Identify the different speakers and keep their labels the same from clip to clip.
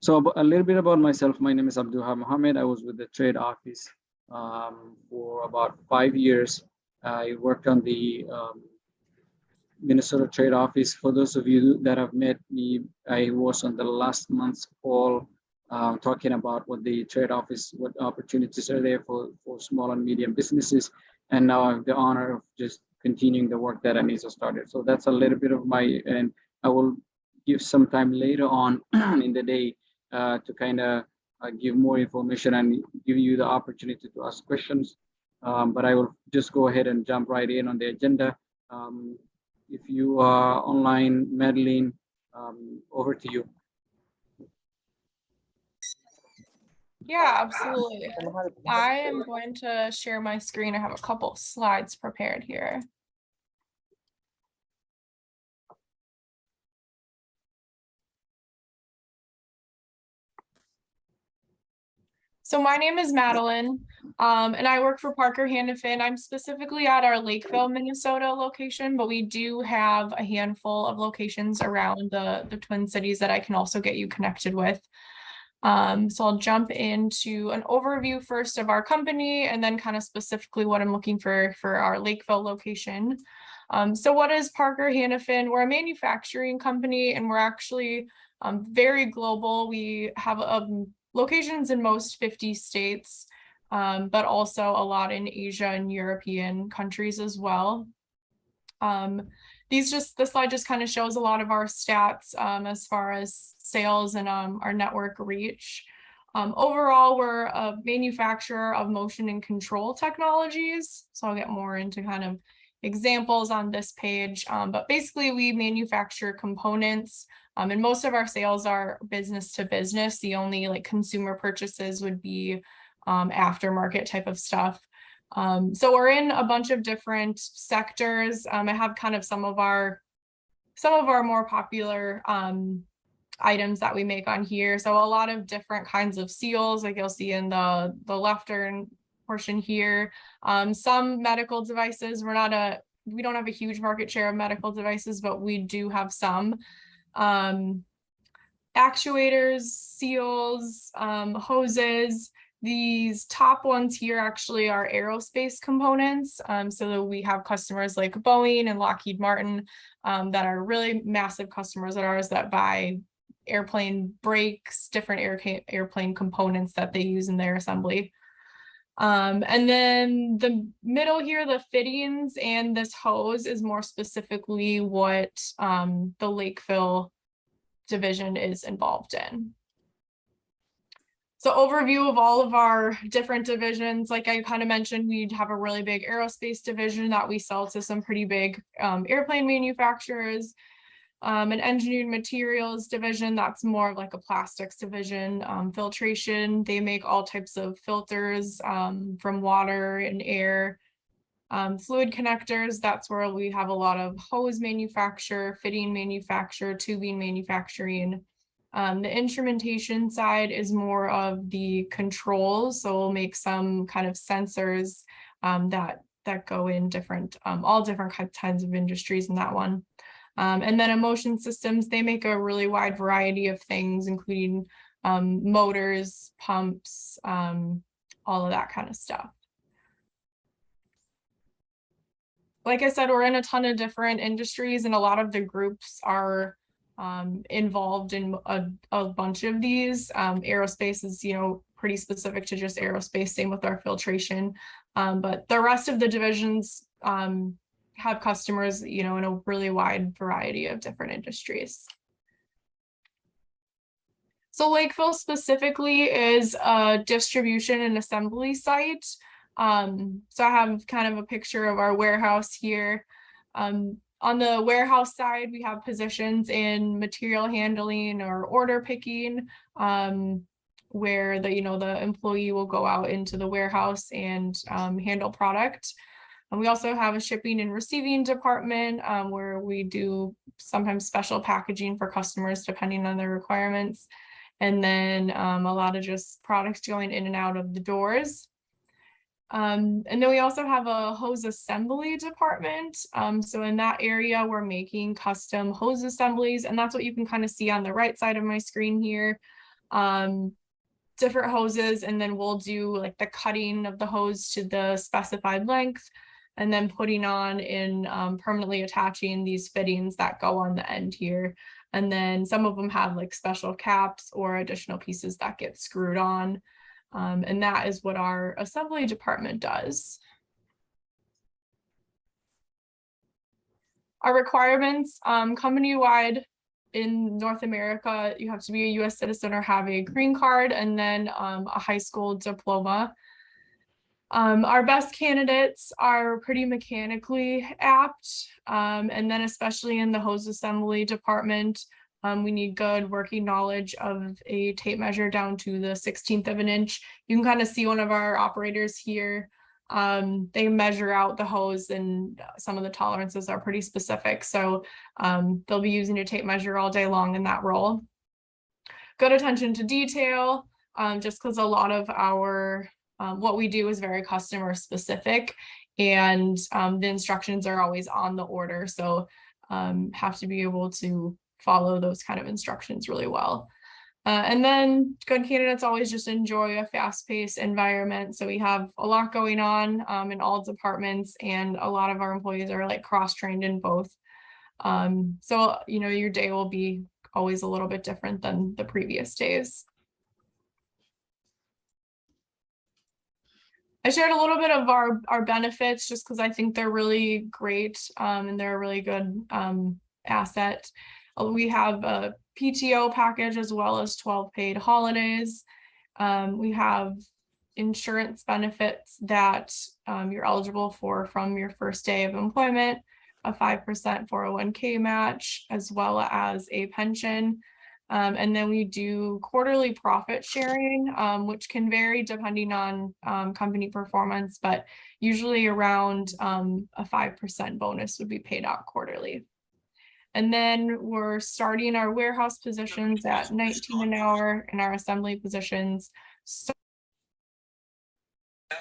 Speaker 1: So a little bit about myself. My name is Abdullah Mohammed. I was with the trade office for about 5 years. I worked on the Minnesota trade office. For those of you that have met me, I was on the last month's call talking about what the trade office, what opportunities are there for small and medium businesses. And now I have the honor of just continuing the work that Anisa started. So that's a little bit of my, and I will give some time later on in the day to kind of give more information and give you the opportunity to ask questions. But I will just go ahead and jump right in on the agenda. If you are online, Madeline, over to you.
Speaker 2: Yeah, absolutely. I am going to share my screen. I have a couple slides prepared here. So my name is Madeline, and I work for Parker Hannifin. I'm specifically at our Lakeville, Minnesota location, but we do have a handful of locations around the Twin Cities that I can also get you connected with. So I'll jump into an overview first of our company and then kind of specifically what I'm looking for our Lakeville location. So what is Parker Hannifin? We're a manufacturing company and we're actually very global. We have locations in most 50 states, but also a lot in Asia and European countries as well. This slide just kind of shows a lot of our stats as far as sales and our network reach. Overall, we're a manufacturer of motion and control technologies. So I'll get more into kind of examples on this page. But basically, we manufacture components and most of our sales are business to business. The only like consumer purchases would be aftermarket type of stuff. So we're in a bunch of different sectors. I have kind of some of our more popular items that we make on here. So a lot of different kinds of seals, like you'll see in the left-hand portion here. Some medical devices. We don't have a huge market share of medical devices, but we do have some. Actuators, seals, hoses. These top ones here actually are aerospace components. So we have customers like Boeing and Lockheed Martin that are really massive customers of ours that buy airplane brakes, different airplane components that they use in their assembly. And then the middle here, the fittings and this hose is more specifically what the Lakeville division is involved in. So overview of all of our different divisions, like I kind of mentioned, we have a really big aerospace division that we sell to some pretty big airplane manufacturers. An engineered materials division, that's more of like a plastics division. Filtration, they make all types of filters from water and air. Fluid connectors, that's where we have a lot of hose manufacture, fitting manufacture, tubing manufacturing. The instrumentation side is more of the controls. So we'll make some kind of sensors that go in all different kinds of industries in that one. And then emotion systems, they make a really wide variety of things, including motors, pumps, all of that kind of stuff. Like I said, we're in a ton of different industries and a lot of the groups are involved in a bunch of these. Aerospace is, pretty specific to just aerospace, same with our filtration. But the rest of the divisions have customers, in a really wide variety of different industries. So Lakeville specifically is a distribution and assembly site. So I have kind of a picture of our warehouse here. On the warehouse side, we have positions in material handling or order picking, where the employee will go out into the warehouse and handle product. And we also have a shipping and receiving department where we do sometimes special packaging for customers depending on their requirements. And then a lot of just products going in and out of the doors. And then we also have a hose assembly department. So in that area, we're making custom hose assemblies, and that's what you can kind of see on the right side of my screen here. different hoses, and then we'll do like the cutting of the hose to the specified length, and then putting on and permanently attaching these fittings that go on the end here. And then some of them have like special caps or additional pieces that get screwed on. And that is what our assembly department does. Our requirements, company-wide in North America, you have to be a US citizen or have a green card, and then a high school diploma. Our best candidates are pretty mechanically apt, and then especially in the hose assembly department, we need good working knowledge of a tape measure down to the 16th of an inch. You can kind of see one of our operators here. They measure out the hose, and some of the tolerances are pretty specific. So they'll be using a tape measure all day long in that role. Good attention to detail, just because a lot of our what we do is very customer specific, and the instructions are always on the order. So have to be able to follow those kind of instructions really well. And then good candidates always just enjoy a fast-paced environment. So we have a lot going on in all departments, and a lot of our employees are like cross-trained in both. So, you know, your day will be always a little bit different than the previous days. I shared a little bit of our benefits just because I think they're really great, and they're a really good asset. We have a PTO package as well as 12 paid holidays. We have insurance benefits that you're eligible for from your first day of employment, a 5% 401k match, as well as a pension. And then we do quarterly profit sharing, which can vary depending on company performance, but usually around a 5% bonus would be paid out quarterly. And then we're starting our warehouse positions at 19 an hour, and our assembly positions.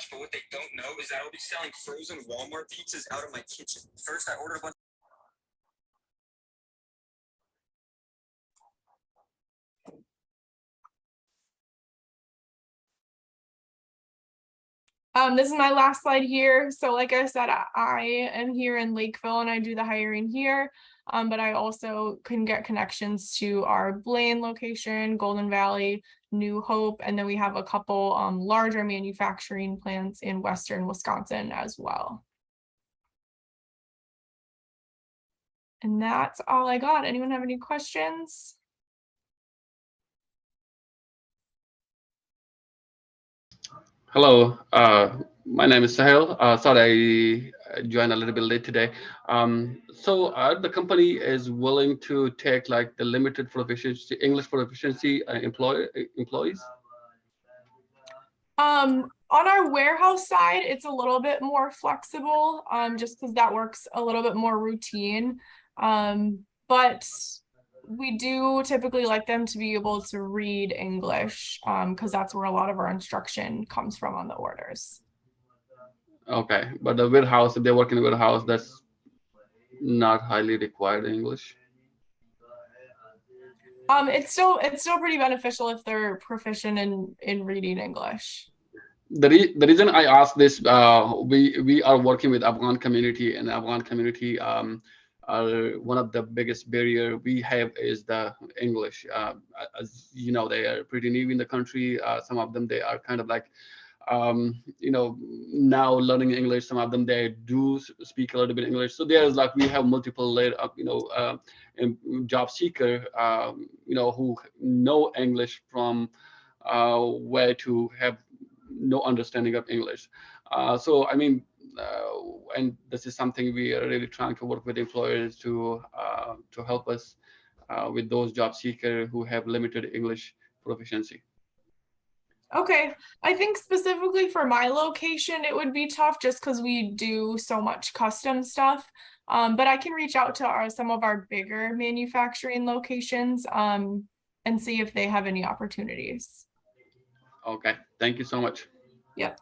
Speaker 3: But what they don't know is that I'll be selling frozen Walmart pizzas out of my kitchen. First, I ordered a bunch.
Speaker 2: This is my last slide here. So like I said, I am here in Lakeville and I do the hiring here, but I also can get connections to our Blaine location, Golden Valley, New Hope, and then we have a couple larger manufacturing plants in Western Wisconsin as well. And that's all I got. Anyone have any questions?
Speaker 4: Hello, my name is Sahil. Sorry, I joined a little bit late today. So the company is willing to take like the limited proficiency, English proficiency employees?
Speaker 2: On our warehouse side, it's a little bit more flexible, just because that works a little bit more routine. But we do typically like them to be able to read English, because that's where a lot of our instruction comes from on the orders.
Speaker 4: Okay, but the warehouse, if they work in a warehouse, that's not highly required in English.
Speaker 2: It's still pretty beneficial if they're proficient in reading English.
Speaker 4: The reason I ask this, we are working with Afghan community, and Afghan community one of the biggest barrier we have is the English. As you know, they are pretty new in the country. Some of them, they are kind of like, you know, now learning English. Some of them, they do speak a little bit English. So there's like, we have multiple layer of, you know, job seeker, you know, who know English from where to have no understanding of English. So, I mean, and this is something we are really trying to work with employers to help us with those job seekers who have limited English proficiency.
Speaker 2: Okay, I think specifically for my location, it would be tough just because we do so much custom stuff. But I can reach out to some of our bigger manufacturing locations and see if they have any opportunities.
Speaker 4: Okay, thank you so much.
Speaker 2: Yep.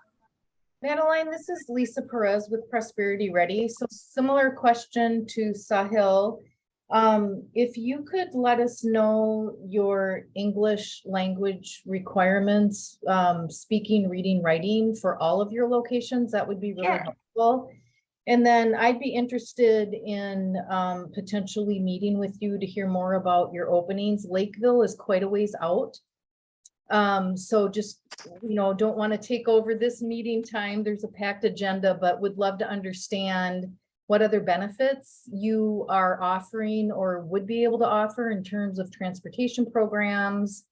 Speaker 5: Madeline, this is Lisa Perez with Prosperity Ready. So similar question to Sahil. If you could let us know your English language requirements, speaking, reading, writing for all of your locations, that would be really
Speaker 2: Sure.
Speaker 5: helpful. And then I'd be interested in potentially meeting with you to hear more about your openings. Lakeville is quite a ways out. So just, don't want to take over this meeting time. There's a packed agenda, but would love to understand what other benefits you are offering or would be able to offer in terms of transportation programs,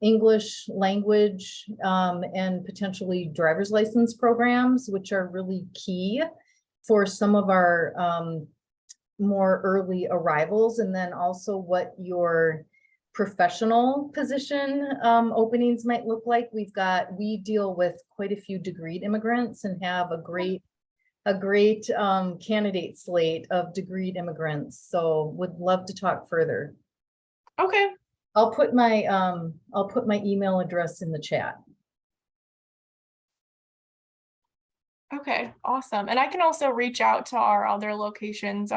Speaker 5: English language, and potentially driver's license programs, which are really key for some of our more early arrivals. And then also what your professional position openings might look like. We deal with quite a few degreed immigrants and have a great candidate slate of degreed immigrants. So would love to talk further.
Speaker 2: Okay.
Speaker 5: I'll put my email address in the chat.
Speaker 2: Okay, awesome. And I can also reach out to our other locations.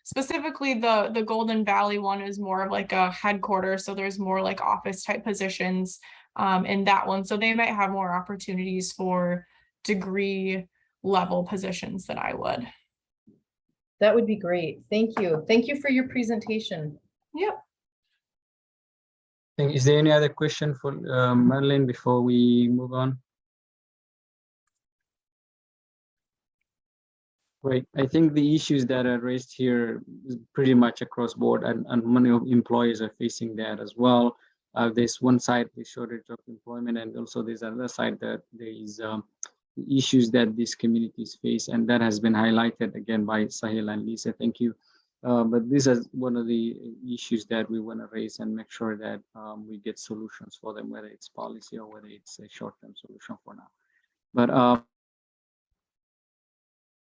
Speaker 2: Specifically the Golden Valley one is more of like a headquarters. So there's more like office type positions in that one. So they might have more opportunities for degree level positions than I would.
Speaker 5: That would be great. Thank you. Thank you for your presentation.
Speaker 2: Yep.
Speaker 1: Is there any other question for Madeline before we move on? Great. I think the issues that are raised here is pretty much across board, and many of employers are facing that as well. There's one side, the shortage of employment, and also there's another side that there is issues that these communities face, and that has been highlighted again by Sahil and Lisa. Thank you. But this is one of the issues that we want to raise and make sure that we get solutions for them, whether it's policy or whether it's a short-term solution for now. But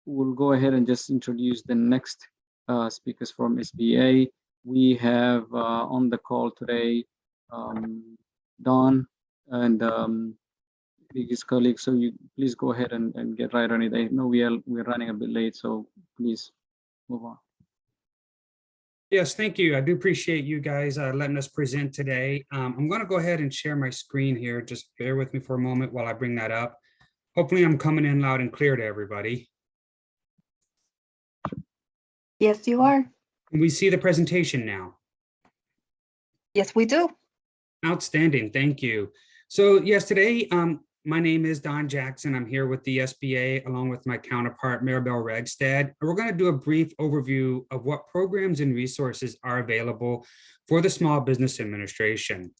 Speaker 1: we'll go ahead and just introduce the next speakers from SBA. We have on the call today Don and his colleague. So you please go ahead and get right on it. I know we're running a bit late, so please move on.
Speaker 6: Yes, thank you. I do appreciate you guys letting us present today. I'm going to go ahead and share my screen here. Just bear with me for a moment while I bring that up. Hopefully I'm coming in loud and clear to everybody.
Speaker 7: Yes, you are.
Speaker 6: Can we see the presentation now?
Speaker 7: Yes, we do.
Speaker 6: Outstanding. Thank you. So yes, today, my name is Don Jackson. I'm here with the SBA along with my counterpart, Maribel Regstad. And we're going to do a brief overview of what programs and resources are available for the Small Business Administration.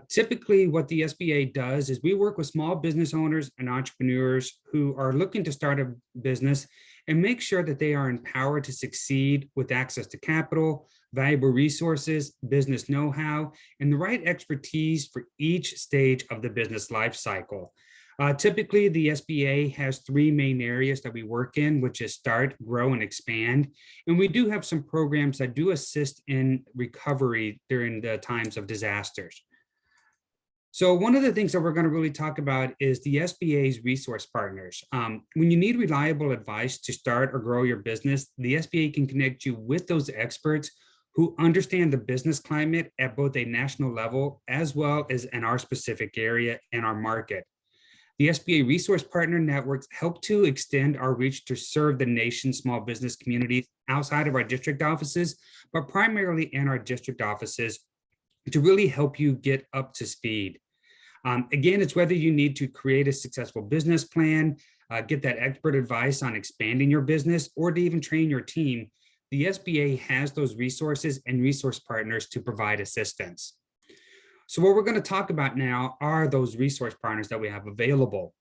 Speaker 6: Typically, what the SBA does is we work with small business owners and entrepreneurs who are looking to start a business and make sure that they are empowered to succeed with access to capital, valuable resources, business know-how, and the right expertise for each stage of the business life cycle. Typically, the SBA has three main areas that we work in, which is start, grow, and expand. And we do have some programs that do assist in recovery during the times of disasters. So one of the things that we're going to really talk about is the SBA's resource partners. When you need reliable advice to start or grow your business, the SBA can connect you with those experts who understand the business climate at both a national level as well as in our specific area and our market. The SBA resource partner networks help to extend our reach to serve the nation's small business community outside of our district offices, but primarily in our district offices to really help you get up to speed. Again, it's whether you need to create a successful business plan, get that expert advice on expanding your business, or to even train your team. The SBA has those resources and resource partners to provide assistance. So what we're going to talk about now are those resource partners that we have available.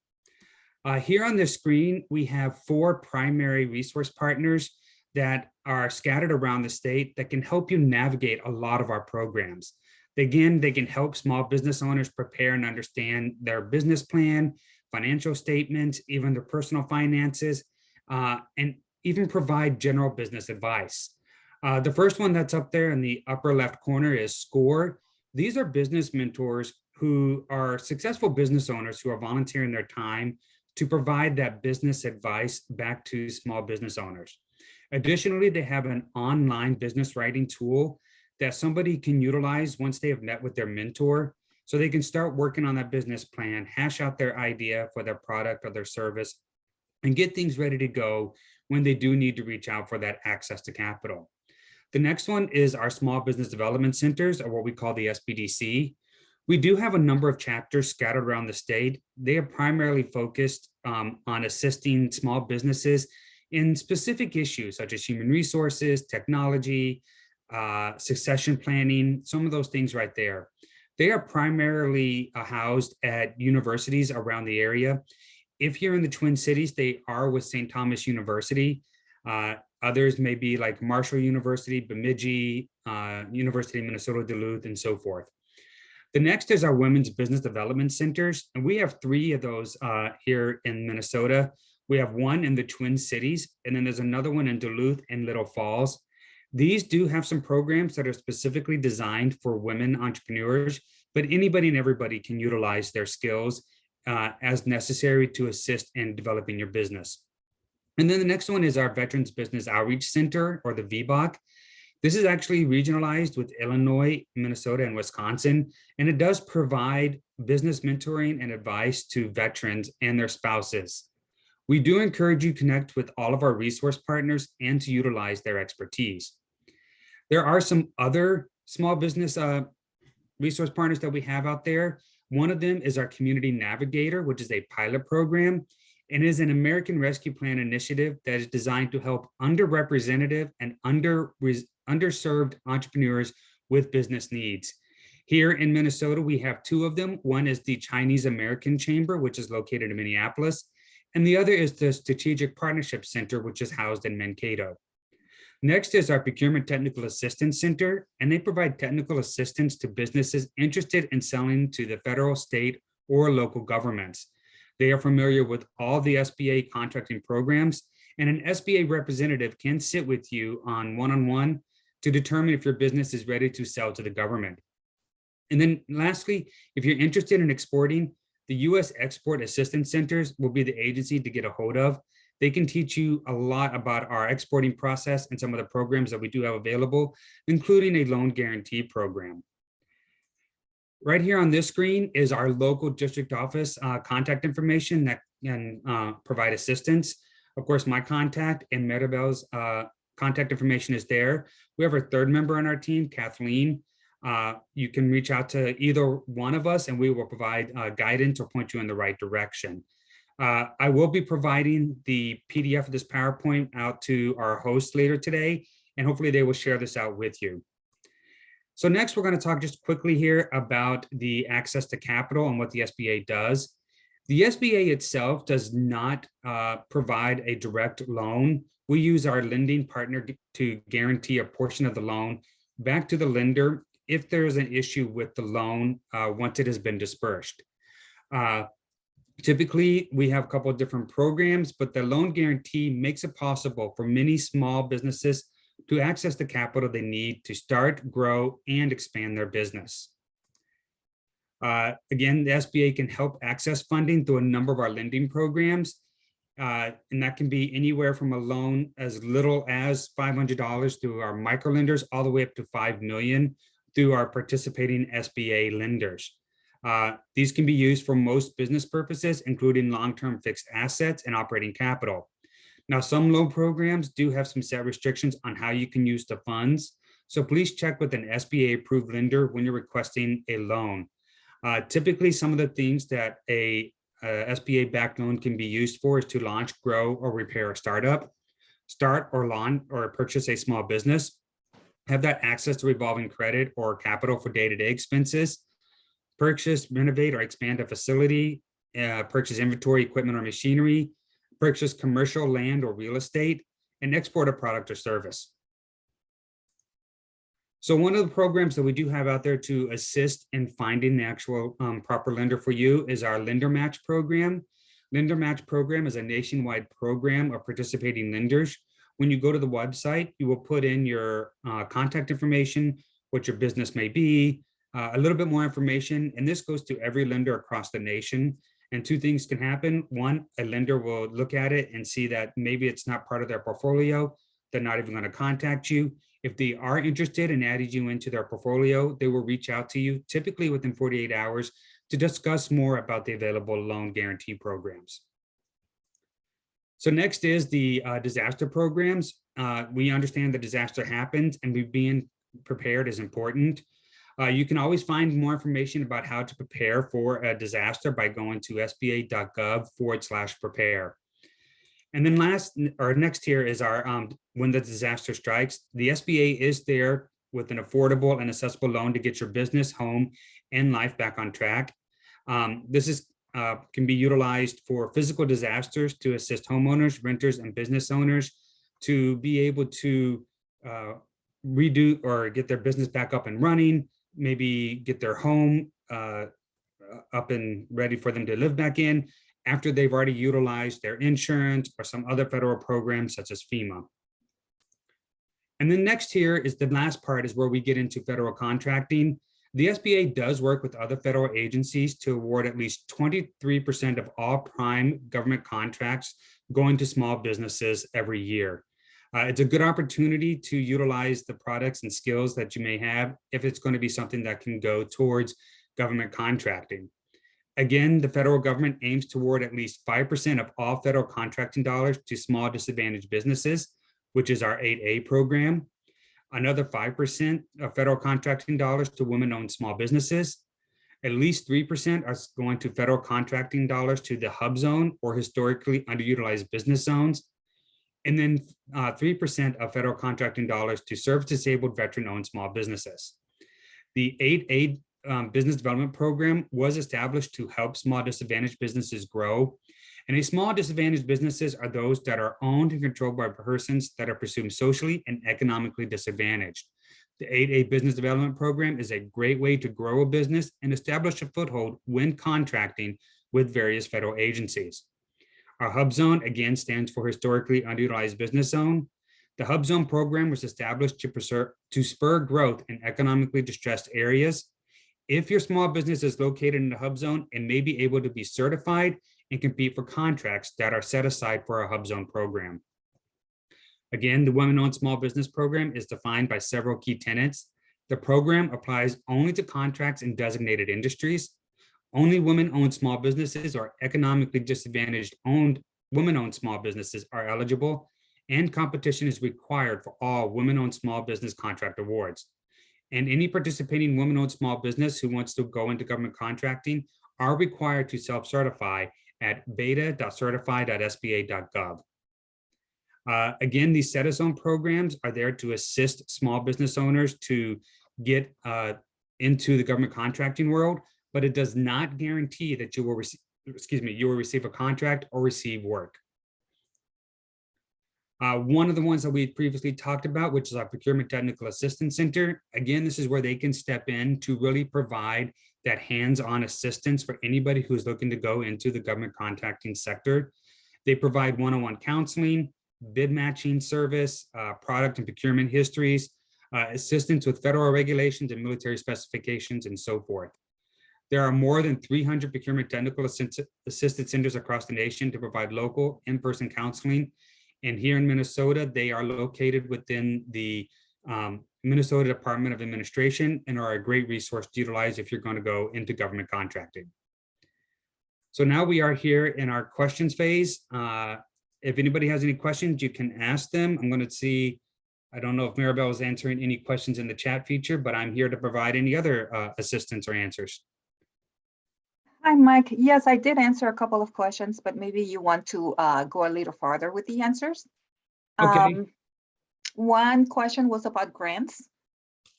Speaker 6: Here on the screen, we have 4 primary resource partners that are scattered around the state that can help you navigate a lot of our programs. Again, they can help small business owners prepare and understand their business plan, financial statements, even their personal finances, and even provide general business advice. The first one that's up there in the upper left corner is SCORE. These are business mentors who are successful business owners who are volunteering their time to provide that business advice back to small business owners. Additionally, they have an online business writing tool that somebody can utilize once they have met with their mentor, so they can start working on that business plan, hash out their idea for their product or their service, and get things ready to go when they do need to reach out for that access to capital. The next one is our small business development centers, or what we call the SBDC. We do have a number of chapters scattered around the state. They are primarily focused on assisting small businesses in specific issues such as human resources, technology, succession planning, some of those things right there. They are primarily housed at universities around the area. If you're in the Twin Cities, they are with St. Thomas University. Others may be like Marshall University, Bemidji, University of Minnesota, Duluth, and so forth. The next is our Women's Business Development Centers, and we have 3 of those here in Minnesota. We have one in the Twin Cities, and then there's another one in Duluth and Little Falls. These do have some programs that are specifically designed for women entrepreneurs, but anybody and everybody can utilize their skills as necessary to assist in developing your business. And then the next one is our Veterans Business Outreach Center, or the Vbok. This is actually regionalized with Illinois, Minnesota, and Wisconsin, and it does provide business mentoring and advice to veterans and their spouses. We do encourage you to connect with all of our resource partners and to utilize their expertise. There are some other small business resource partners that we have out there. One of them is our Community Navigator, which is a pilot program, and is an American Rescue Plan initiative that is designed to help underrepresented and underserved entrepreneurs with business needs. Here in Minnesota, we have 2 of them. One is the Chinese American Chamber, which is located in Minneapolis, and the other is the Strategic Partnership Center, which is housed in Mankato. Next is our Procurement Technical Assistance Center, and they provide technical assistance to businesses interested in selling to the federal, state, or local governments. They are familiar with all the SBA contracting programs, and an SBA representative can sit with you on one-on-one to determine if your business is ready to sell to the government. And then lastly, if you're interested in exporting, the U.S. Export Assistance Centers will be the agency to get a hold of. They can teach you a lot about our exporting process and some of the programs that we do have available, including a loan guarantee program. Right here on this screen is our local district office contact information that can provide assistance. Of course, my contact and Maribel's contact information is there. We have our 3rd member on our team, Kathleen. You can reach out to either one of us and we will provide guidance or point you in the right direction. I will be providing the PDF of this PowerPoint out to our hosts later today, and hopefully they will share this out with you. So next, we're going to talk just quickly here about the access to capital and what the SBA does. The SBA itself does not provide a direct loan. We use our lending partner to guarantee a portion of the loan back to the lender if there is an issue with the loan once it has been dispersed. Typically, we have a couple of different programs, but the loan guarantee makes it possible for many small businesses to access the capital they need to start, grow, and expand their business. Again, the SBA can help access funding through a number of our lending programs, and that can be anywhere from a loan as little as $500 through our microlenders all the way up to $5 million through our participating SBA lenders. These can be used for most business purposes, including long-term fixed assets and operating capital. Now, some loan programs do have some set restrictions on how you can use the funds, so please check with an SBA-approved lender when you're requesting a loan. Typically, some of the things that a SBA-backed loan can be used for is to launch, grow, or repair a startup, start or launch or purchase a small business, have that access to revolving credit or capital for day-to-day expenses, purchase, renovate, or expand a facility, purchase inventory, equipment, or machinery, purchase commercial land or real estate, and export a product or service. So one of the programs that we do have out there to assist in finding the actual proper lender for you is our Lender Match program. Lender Match program is a nationwide program of participating lenders. When you go to the website, you will put in your contact information, what your business may be, a little bit more information, and this goes to every lender across the nation. And 2 things can happen. 1, a lender will look at it and see that maybe it's not part of their portfolio, they're not even going to contact you. If they are interested in adding you into their portfolio, they will reach out to you typically within 48 hours to discuss more about the available loan guarantee programs. So next is the disaster programs. We understand the disaster happens and we being prepared is important. You can always find more information about how to prepare for a disaster by going to sba.gov/prepare. And then next here is our when the disaster strikes. The SBA is there with an affordable and accessible loan to get your business, home, and life back on track. This can be utilized for physical disasters to assist homeowners, renters, and business owners to be able to redo or get their business back up and running, maybe get their home up and ready for them to live back in after they've already utilized their insurance or some other federal programs such as FEMA. And then next here is the last part is where we get into federal contracting. The SBA does work with other federal agencies to award at least 23% of all prime government contracts going to small businesses every year. It's a good opportunity to utilize the products and skills that you may have if it's going to be something that can go towards government contracting. Again, the federal government aims to award at least 5% of all federal contracting dollars to small disadvantaged businesses, which is our 8A program. Another 5% of federal contracting dollars to women-owned small businesses. At least 3% are going to federal contracting dollars to the Hubzone or historically underutilized business zones. And then 3% of federal contracting dollars to service-disabled veteran-owned small businesses. The 8A Business Development Program was established to help small disadvantaged businesses grow. And a small disadvantaged businesses are those that are owned and controlled by persons that are presumed socially and economically disadvantaged. The 8A Business Development Program is a great way to grow a business and establish a foothold when contracting with various federal agencies. Our Hubzone, again, stands for Historically Underutilized Business Zone. The Hubzone program was established to spur growth in economically distressed areas. If your small business is located in the Hubzone, it may be able to be certified and compete for contracts that are set aside for a Hubzone program. Again, the Women-Owned Small Business Program is defined by several key tenets. The program applies only to contracts in designated industries. Only women-owned small businesses or economically disadvantaged women-owned small businesses are eligible, and competition is required for all women-owned small business contract awards. And any participating women-owned small business who wants to go into government contracting are required to self-certify at beta.certify.sba.gov. Again, these set-a-zone programs are there to assist small business owners to get into the government contracting world, but it does not guarantee that you will receive a contract or receive work. One of the ones that we previously talked about, which is our Procurement Technical Assistance Center. Again, this is where they can step in to really provide that hands-on assistance for anybody who's looking to go into the government contracting sector. They provide one-on-one counseling, bid matching service, product and procurement histories, assistance with federal regulations and military specifications, and so forth. There are more than 300 procurement technical assisted centers across the nation to provide local in-person counseling. And here in Minnesota, they are located within the Minnesota Department of Administration and are a great resource to utilize if you're going to go into government contracting. So now we are here in our questions phase. If anybody has any questions, you can ask them. I'm going to see, I don't know if Maribel is answering any questions in the chat feature, but I'm here to provide any other assistance or answers.
Speaker 7: Hi, Mike. Yes, I did answer a couple of questions, but maybe you want to go a little farther with the answers.
Speaker 6: Okay.
Speaker 7: One question was about grants.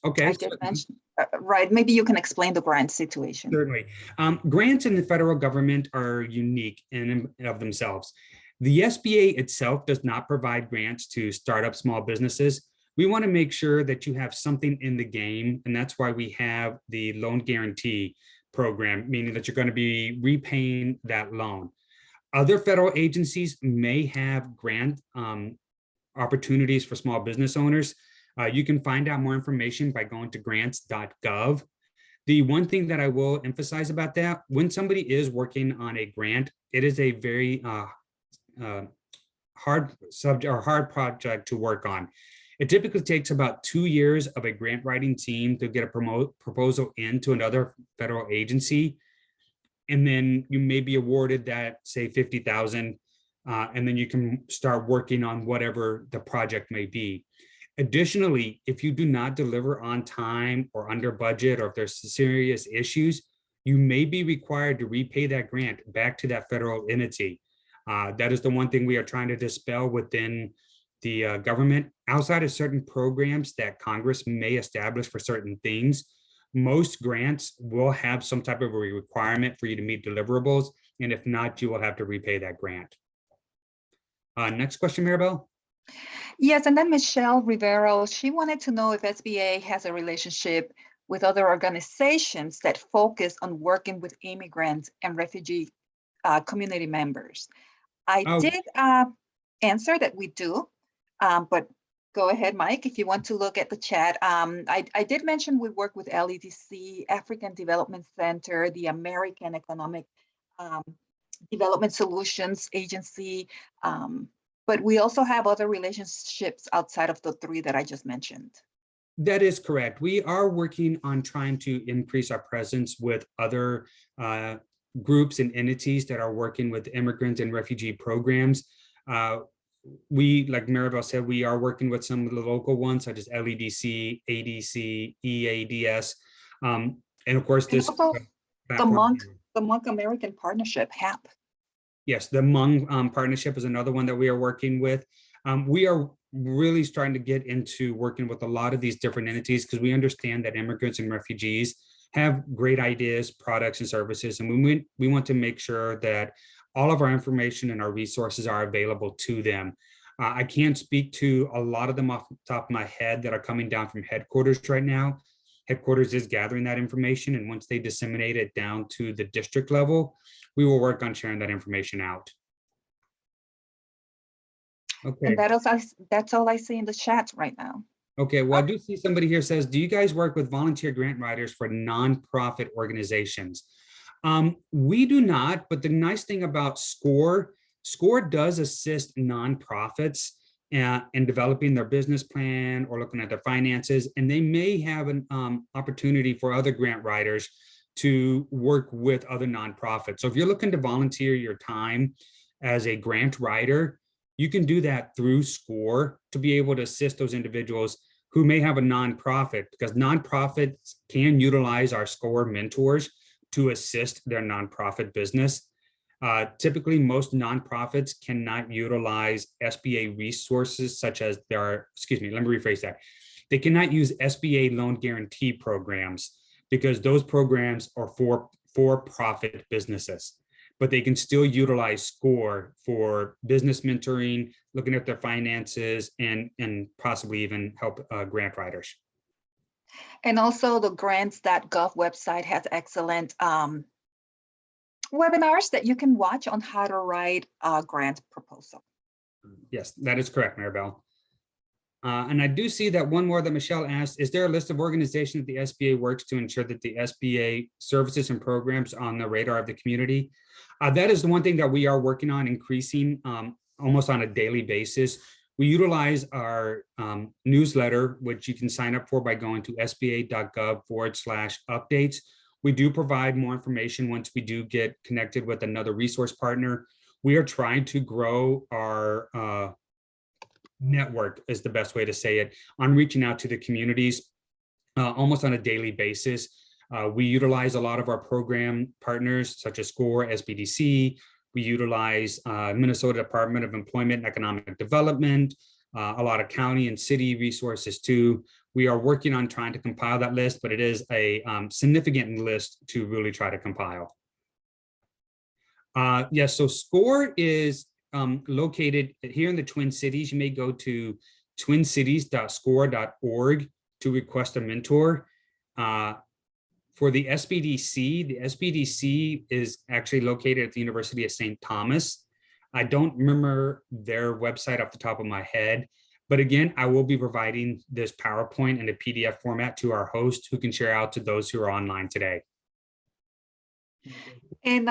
Speaker 6: Okay.
Speaker 7: I did mention, right, maybe you can explain the grant situation.
Speaker 6: Certainly. Grants in the federal government are unique in and of themselves. The SBA itself does not provide grants to start up small businesses. We want to make sure that you have something in the game, and that's why we have the loan guarantee program, meaning that you're going to be repaying that loan. Other federal agencies may have grant opportunities for small business owners. You can find out more information by going to grants.gov. The one thing that I will emphasize about that, when somebody is working on a grant, it is a very hard subject or hard project to work on. It typically takes about 2 years of a grant writing team to get a proposal into another federal agency. And then you may be awarded that, say, 50,000, and then you can start working on whatever the project may be. Additionally, if you do not deliver on time or under budget, or if there's serious issues, you may be required to repay that grant back to that federal entity. That is the one thing we are trying to dispel within the government. Outside of certain programs that Congress may establish for certain things, most grants will have some type of a requirement for you to meet deliverables. And if not, you will have to repay that grant. Next question, Maribel.
Speaker 7: Yes, and then Michelle Rivero, she wanted to know if SBA has a relationship with other organizations that focus on working with immigrants and refugee community members. I did answer that we do, but go ahead, Mike, if you want to look at the chat. I did mention we work with LEDC, African Development Center, the American Economic Development Solutions Agency, but we also have other relationships outside of the 3 that I just mentioned.
Speaker 6: That is correct. We are working on trying to increase our presence with other groups and entities that are working with immigrant and refugee programs. We, like Maribel said, we are working with some of the local ones, such as LEDC, ADC, EADS, and of course this
Speaker 7: the Monk American Partnership, HAP.
Speaker 6: Yes, the Hmong partnership is another one that we are working with. We are really starting to get into working with a lot of these different entities because we understand that immigrants and refugees have great ideas, products, and services, and we want to make sure that all of our information and our resources are available to them. I can't speak to a lot of them off the top of my head that are coming down from headquarters right now. Headquarters is gathering that information, and once they disseminate it down to the district level, we will work on sharing that information out. Okay.
Speaker 7: And that's all I see in the chat right now.
Speaker 6: Okay, well, I do see somebody here says, do you guys work with volunteer grant writers for nonprofit organizations? We do not, but the nice thing about SCORE does assist nonprofits in developing their business plan or looking at their finances, and they may have an opportunity for other grant writers to work with other nonprofits. So if you're looking to volunteer your time as a grant writer, you can do that through SCORE to be able to assist those individuals who may have a nonprofit, because nonprofits can utilize our SCORE mentors to assist their nonprofit business. Typically, most nonprofits cannot utilize SBA resources such as let me rephrase that. They cannot use SBA loan guarantee programs because those programs are for-profit businesses, but they can still utilize SCORE for business mentoring, looking at their finances, and possibly even help grant writers.
Speaker 7: And also the grants.gov website has excellent webinars that you can watch on how to write a grant proposal.
Speaker 6: Yes, that is correct, Maribel. And I do see that one more that Michelle asked, is there a list of organizations that the SBA works to ensure that the SBA services and programs on the radar of the community? That is the one thing that we are working on increasing almost on a daily basis. We utilize our newsletter, which you can sign up for by going to sba.gov/updates. We do provide more information once we do get connected with another resource partner. We are trying to grow our network, is the best way to say it, on reaching out to the communities almost on a daily basis. We utilize a lot of our program partners such as SCORE, SBDC. We utilize Minnesota Department of Employment and Economic Development, a lot of county and city resources too. We are working on trying to compile that list, but it is a significant list to really try to compile. Yes, so SCORE is located here in the Twin Cities. You may go to twincities.score.org to request a mentor. For the SBDC is actually located at the University of St. Thomas. I don't remember their website off the top of my head, but again, I will be providing this PowerPoint in a PDF format to our host who can share out to those who are online today.
Speaker 7: And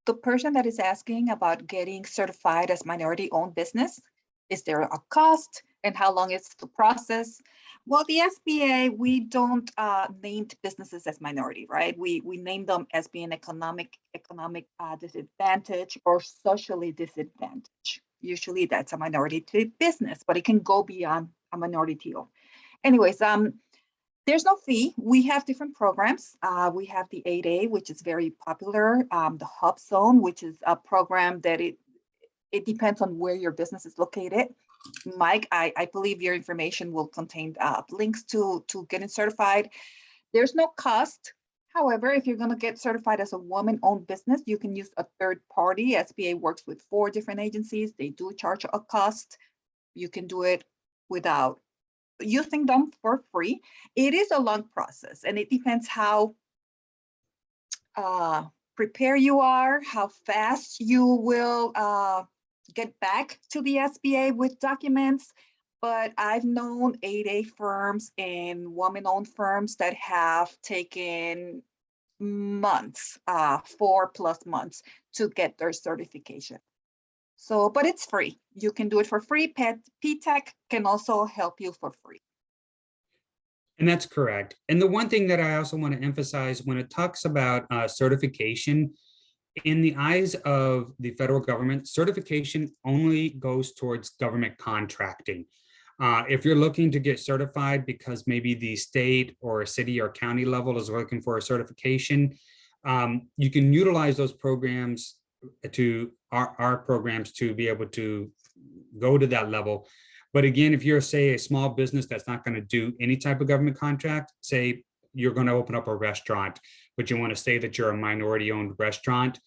Speaker 7: the person that is asking about getting certified as minority-owned business, is there a cost and how long is the process? Well, the SBA, we don't name businesses as minority, right? We name them as being economic disadvantage or socially disadvantaged. Usually that's a minority to business, but it can go beyond a minority to. Anyways, there's no fee. We have different programs. We have the 8A, which is very popular. The Hubzone, which is a program that it depends on where your business is located. Mike, I believe your information will contain links to getting certified. There's no cost. However, if you're going to get certified as a woman-owned business, you can use a third party. SBA works with 4 different agencies. They do charge a cost. You can do it without using them for free. It is a long process, and it depends how prepared you are, how fast you will get back to the SBA with documents. But I've known 8A firms and woman-owned firms that have taken months, 4+ months to get their certification. So, but it's free. You can do it for free. PTAC can also help you for free.
Speaker 6: And that's correct. And the one thing that I also want to emphasize when it talks about certification, in the eyes of the federal government, certification only goes towards government contracting. If you're looking to get certified because maybe the state or city or county level is looking for a certification, you can utilize those programs to our programs to be able to go to that level. But again, if you're, say, a small business that's not going to do any type of government contract, say you're going to open up a restaurant, but you want to say that you're a minority-owned restaurant,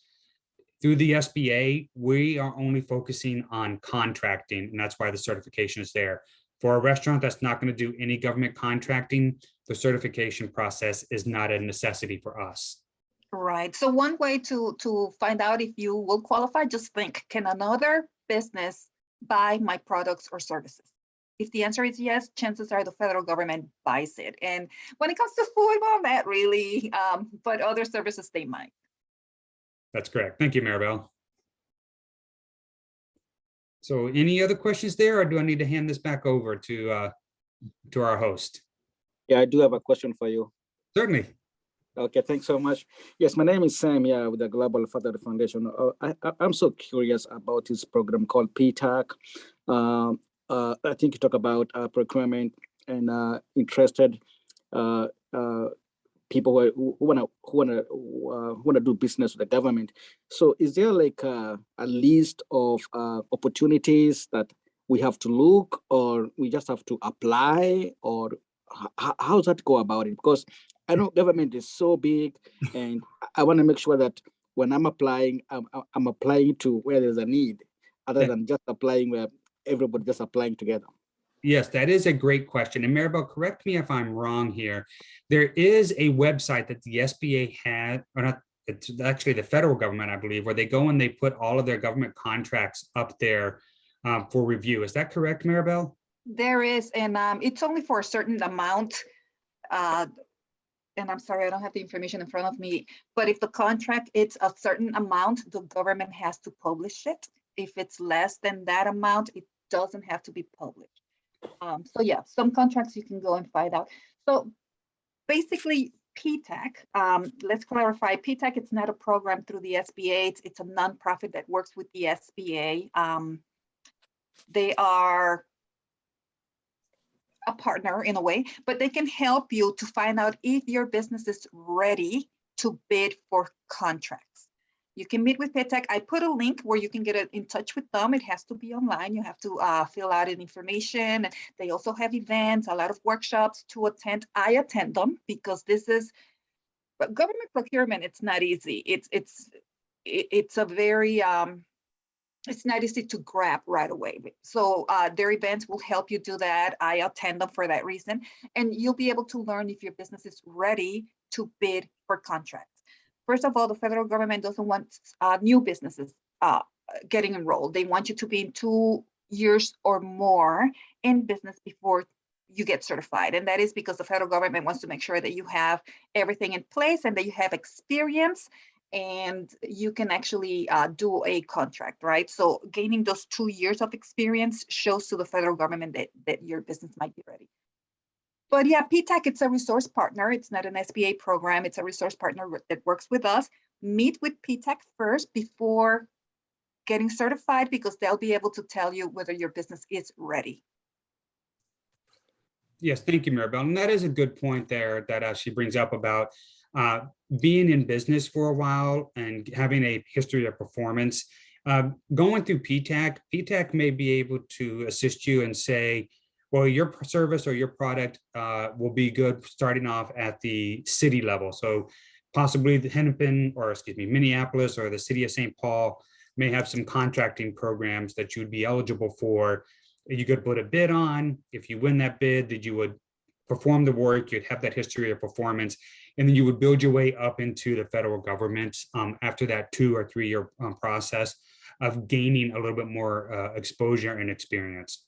Speaker 6: through the SBA, we are only focusing on contracting, and that's why the certification is there. For a restaurant that's not going to do any government contracting, the certification process is not a necessity for us.
Speaker 7: Right. So one way to find out if you will qualify, just think, can another business buy my products or services? If the answer is yes, chances are the federal government buys it. And when it comes to food, well, not really, but other services, they might.
Speaker 6: That's correct. Thank you, Maribel. So any other questions there, or do I need to hand this back over to our host?
Speaker 8: Yeah, I do have a question for you.
Speaker 6: Certainly.
Speaker 8: Okay, thanks so much. Yes, my name is Sam, with the Global Father Foundation. I'm so curious about this program called PTAC. I think you talk about procurement and interested people who wanna do business with the government. So, is there like a list of opportunities that we have to look, or we just have to apply, or how does that go about it? Because I know government is so big, and I want to make sure that when I'm applying, I'm applying to where there's a need, other than just applying where everybody just applying together.
Speaker 6: Yes, that is a great question. And Maribel, correct me if I'm wrong here. There is a website that the SBA had, or not, it's actually the federal government, I believe, where they go and they put all of their government contracts up there for review. Is that correct, Maribel?
Speaker 7: There is, and it's only for a certain amount. And I'm sorry, I don't have the information in front of me, but if the contract it's a certain amount, the government has to publish it. If it's less than that amount, it doesn't have to be published. So yeah, some contracts you can go and find out. So basically PTAC, let's clarify, PTAC, it's not a program through the SBA, it's a nonprofit that works with the SBA. They are a partner in a way, but they can help you to find out if your business is ready to bid for contracts. You can meet with PTAC. I put a link where you can get in touch with them. It has to be online. You have to fill out an information. They also have events, a lot of workshops to attend. I attend them because this is government procurement. It's not easy. It's a very it's not easy to grab right away. So their events will help you do that. I attend them for that reason. And you'll be able to learn if your business is ready to bid for contracts. First of all, the federal government doesn't want new businesses getting enrolled. They want you to be in 2 years or more in business before you get certified. And that is because the federal government wants to make sure that you have everything in place and that you have experience and you can actually do a contract, right? So gaining those 2 years of experience shows to the federal government that your business might be ready. But yeah, PTAC, it's a resource partner. It's not an SBA program. It's a resource partner that works with us. Meet with PTAC first before getting certified, because they'll be able to tell you whether your business is ready.
Speaker 6: Yes, thank you, Maribel. And that is a good point there that she brings up about being in business for a while and having a history of performance. Going through PTAC may be able to assist you and say, well, your service or your product will be good starting off at the city level. So possibly the Hennepin, or excuse me, Minneapolis or the city of St. Paul may have some contracting programs that you would be eligible for. You could put a bid on. If you win that bid, that you would perform the work, you'd have that history of performance, and then you would build your way up into the federal government after that 2 or 3 year process of gaining a little bit more exposure and experience.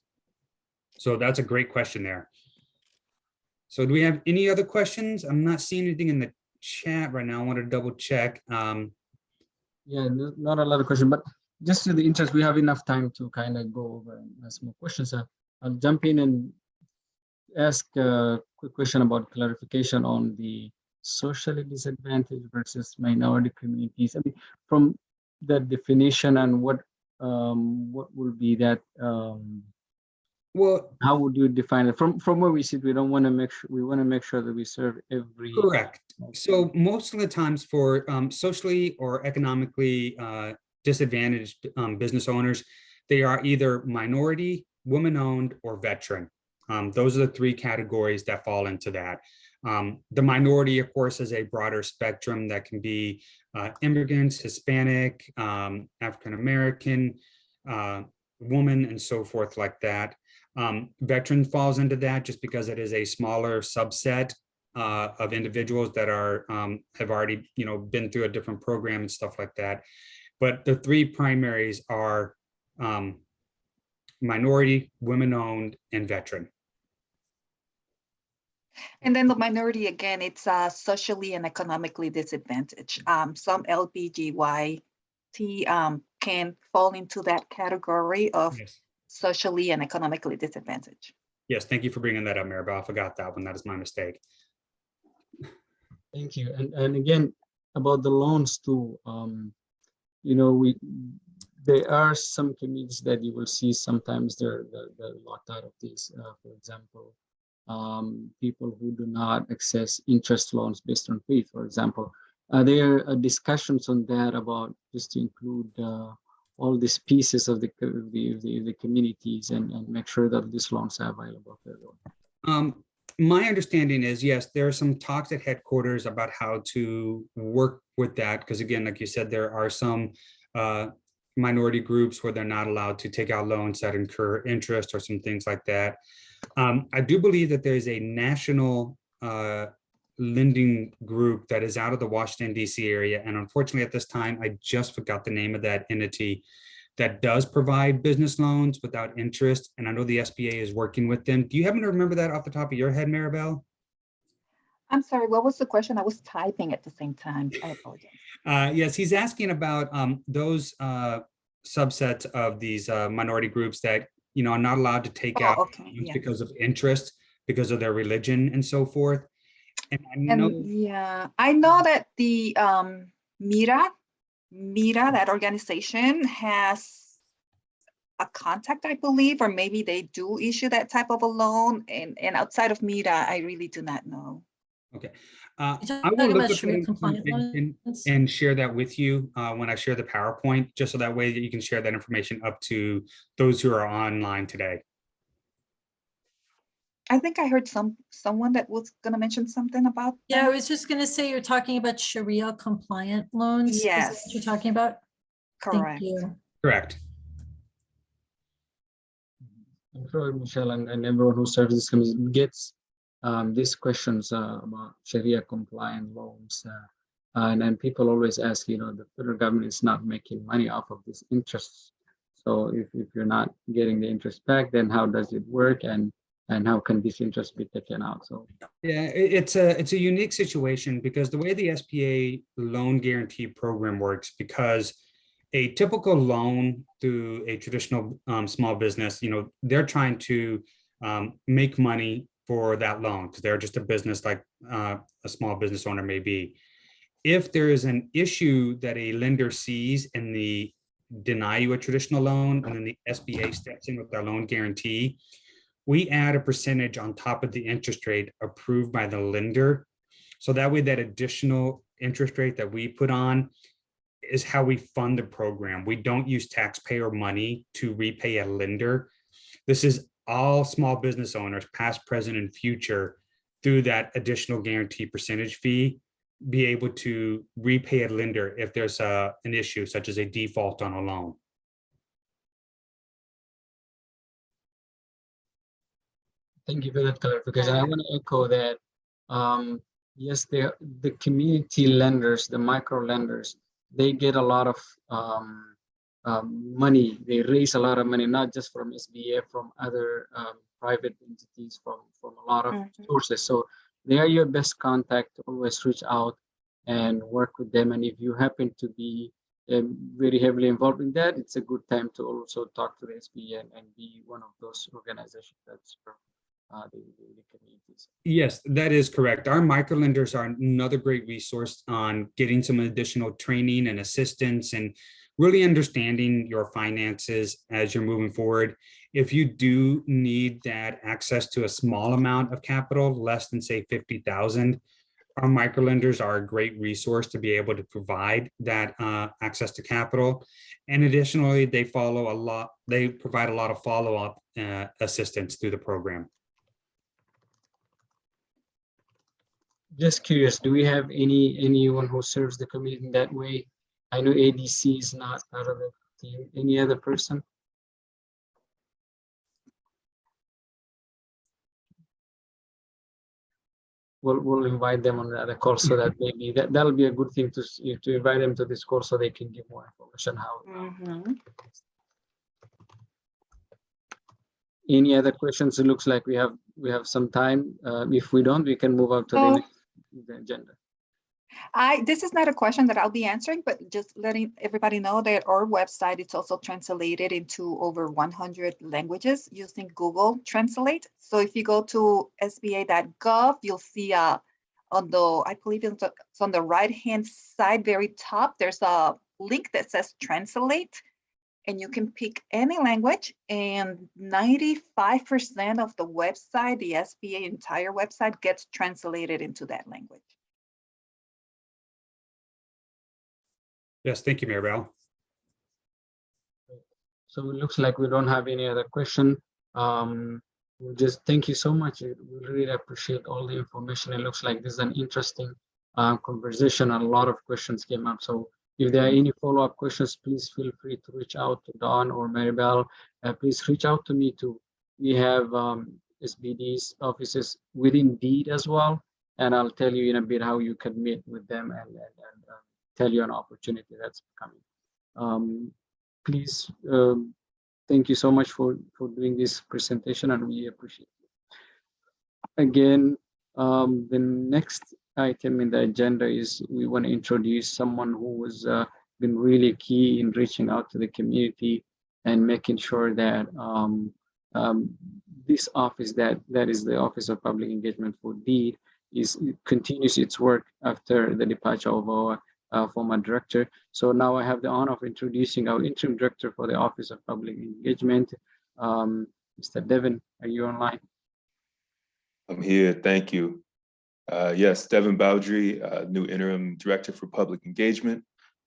Speaker 6: So that's a great question there. So do we have any other questions? I'm not seeing anything in the chat right now. I want to double check.
Speaker 1: Yeah, not a lot of questions, but just in the interest, we have enough time to kind of go over and ask more questions. I'll jump in and ask a quick question about clarification on the socially disadvantaged versus minority communities. I mean, from that definition and what will be that?
Speaker 6: Well,
Speaker 1: how would you define it? From where we sit, we don't want to make sure, we want to make sure that we serve every.
Speaker 6: Correct. So most of the times for socially or economically disadvantaged business owners, they are either minority, woman-owned, or veteran. Those are the 3 categories that fall into that. The minority, of course, is a broader spectrum that can be immigrants, Hispanic, African-American, woman, and so forth like that. Veteran falls into that just because it is a smaller subset of individuals that are have already been through a different program and stuff like that. But the 3 primaries are minority, women-owned, and veteran.
Speaker 7: And then the minority, again, it's socially and economically disadvantaged. Some LGBTQIT can fall into that category of
Speaker 6: Yes.
Speaker 7: socially and economically disadvantaged.
Speaker 6: Yes, thank you for bringing that up, Maribel. I forgot that one. That is my mistake.
Speaker 1: Thank you. And again, about the loans too, there are some communities that you will see sometimes they're locked out of these. For example, people who do not access interest loans based on fee, for example. There are discussions on that about just to include all these pieces of the communities and make sure that these loans are available for everyone.
Speaker 6: My understanding is, yes, there are some talks at headquarters about how to work with that. Because again, like you said, there are some minority groups where they're not allowed to take out loans that incur interest or some things like that. I do believe that there's a national lending group that is out of the Washington, D.C. area. And unfortunately, at this time, I just forgot the name of that entity that does provide business loans without interest. And I know the SBA is working with them. Do you happen to remember that off the top of your head, Maribel?
Speaker 7: I'm sorry, what was the question? I was typing at the same time. I apologize.
Speaker 6: Yes, he's asking about those subsets of these minority groups that are not allowed to take out
Speaker 7: Yeah.
Speaker 6: because of interest, because of their religion and so forth. And I
Speaker 7: know that the Mira, that organization has a contact, I believe, or maybe they do issue that type of a loan. And outside of Mira, I really do not know.
Speaker 6: Okay.
Speaker 9: You're
Speaker 6: I will
Speaker 9: talking
Speaker 6: look
Speaker 9: about
Speaker 6: up
Speaker 9: Sharia
Speaker 6: that
Speaker 9: compliant
Speaker 6: information
Speaker 9: loans?
Speaker 6: and share that with you when I share the PowerPoint, just so that way that you can share that information up to those who are online today.
Speaker 7: I think I heard someone that was going to mention something about
Speaker 9: Yeah,
Speaker 7: that.
Speaker 9: I was just going to say you're talking about Sharia compliant loans. Is that
Speaker 7: Yes.
Speaker 9: what you're talking about?
Speaker 7: Correct.
Speaker 9: Thank you.
Speaker 6: Correct.
Speaker 1: I'm sure Michelle and everyone who serves this community gets these questions about Sharia compliant loans. And people always ask, the federal government is not making money off of this interest. So if you're not getting the interest back, then how does it work? And and how can this interest be taken out. So
Speaker 6: Yeah, it's a unique situation because the way the SBA loan guarantee program works, because a typical loan through a traditional small business, they're trying to make money for that loan because they're just a business like a small business owner may be. If there is an issue that a lender sees and they deny you a traditional loan, and then the SBA steps in with their loan guarantee, we add a percentage on top of the interest rate approved by the lender. So that way, that additional interest rate that we put on is how we fund the program. We don't use taxpayer money to repay a lender. This is all small business owners, past, present, and future, through that additional guarantee percentage fee, be able to repay a lender if there's an issue such as a default on a loan.
Speaker 1: thank you for that clarification. I want to echo that. Yes, the community lenders, the micro lenders, they get a lot of money. They raise a lot of money, not just from SBA, from other private entities, from a lot of sources. So they are your best contact. Always reach out and work with them. And if you happen to be very heavily involved in that, it's a good time to also talk to the SBA and be one of those organizations that's the communities.
Speaker 6: Yes, that is correct. Our microlenders are another great resource on getting some additional training and assistance and really understanding your finances as you're moving forward. If you do need that access to a small amount of capital, less than say 50,000, our microlenders are a great resource to be able to provide that access to capital. And additionally, they provide a lot of follow-up assistance through the program.
Speaker 1: Just curious, do we have anyone who serves the community in that way? I know ADC is not part of the team. Any other person? We'll invite them on the other call so that maybe that'll be a good thing to invite them to this call so they can give more information how. Any other questions? It looks like we have some time. If we don't, we can move on to the next agenda.
Speaker 7: This is not a question that I'll be answering, but just letting everybody know that our website is also translated into over 100 languages using Google Translate. So if you go to sba.gov, you'll see I believe it's on the right-hand side, very top, there's a link that says translate, and you can pick any language, and 95% of the website, the SBA entire website, gets translated into that language.
Speaker 6: Yes, thank you, Maribel.
Speaker 1: So it looks like we don't have any other question. We just thank you so much. We really appreciate all the information. It looks like this is an interesting conversation, and a lot of questions came up. So if there are any follow-up questions, please feel free to reach out to Dawn or Maribel. Please reach out to me too. We have SBD's offices within Deed as well, and I'll tell you in a bit how you can meet with them and tell you an opportunity that's coming. Please, thank you so much for doing this presentation, and we appreciate it. Again, the next item in the agenda is we want to introduce someone who has been really key in reaching out to the community and making sure that this office, that is the Office of Public Engagement for Deed, continues its work after the departure of our former director. So now I have the honor of introducing our interim director for the Office of Public Engagement, Mr. Devin. Are you online?
Speaker 10: I'm here, thank you. Yes, Devin Baldry, new interim director for public engagement,